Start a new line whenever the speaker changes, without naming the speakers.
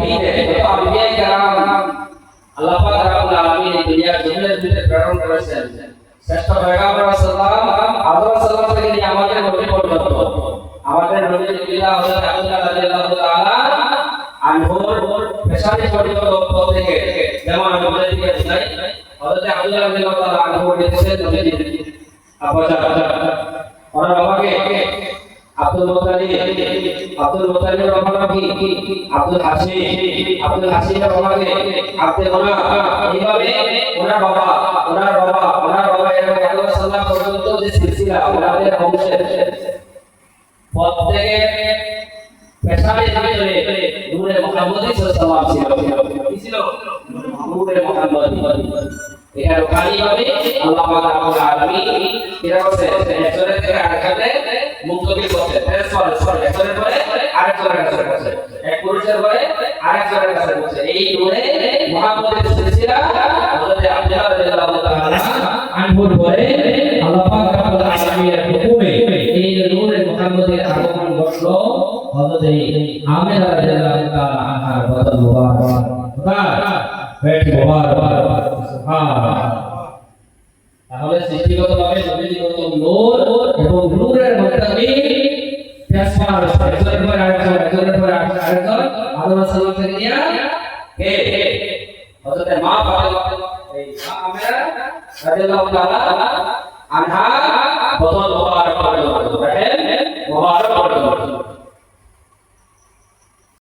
তৌহিদে যত আম্বিয়া کرام আল্লাহ পাক রব্বুল আলামিন এই দুনিয়ার জমিনের ভিতরে প্রেরণ করেছেন শ্রেষ্ঠ পয়গম্বর সাল্লাল্লাহু আলাইহি ওয়াসাল্লাম থেকে নিয়ে আমাদের নবী পর্যন্ত আমাদের নবী বিল্লাহ হযরত আব্দুল্লাহ রাদিয়াল্লাহু তাআলা আনহুর পেশানি পর্যন্ত পদ থেকে যেমন আমি বলে দিয়েছি হযরত আব্দুল্লাহ রাদিয়াল্লাহু তাআলা আনহু বলেছেন নবী আব্বাজা ওনার বাবাকে আব্দুল মুত্তালিব রহমানি আব্দুল হাসিমের বাবাকে আব্দুল মুনাফ এইভাবে ওনার বাবা এরকম আল্লাহ সাল্লাল্লাহু পর্যন্ত যে সিলসিলা ওনাদের বংশের প্রত্যেকের পেশায় ভিতরে নূরে মুহাম্মদী সাল্লাল্লাহু আলাইহি ওয়াসাল্লাম ছিল নূরে মুহাম্মদী এটা রূহানিভাবে আল্লাহ পাক রব্বুল আলামিন এরা হচ্ছে একজনের থেকে আরেকজনে মুক্তবি করছে সরি একজনের পরে আরেকজনের কাছে করছে এক পুরুষের পরে আরেকজনের কাছে করছে এই নূরে মুহাম্মদের সিলসিলা হযরত আব্দুল্লাহ রাদিয়াল্লাহু তাআলা আনহুর পরে আল্লাহ পাক রব্বুল আলামিনের হুকুমে এই নূরে মুহাম্মদের আগমন ঘটলো হযরত আমেনা রাদিয়াল্লাহু তাআলা আনহার বদন মুবারক তাহলে সৃষ্টিগতভাবে নবীগত নূর এবং নূরের মধ্যে ট্রান্সফার একজনের পর আরেকজন আদম সাল্লাল্লাহু থেকে নিয়ে কে হযরত মা ফাতেমা এই মা আমেনা রাদিয়াল্লাহু তাআলা আনহা বদন মুবারক দেখেন মুবারক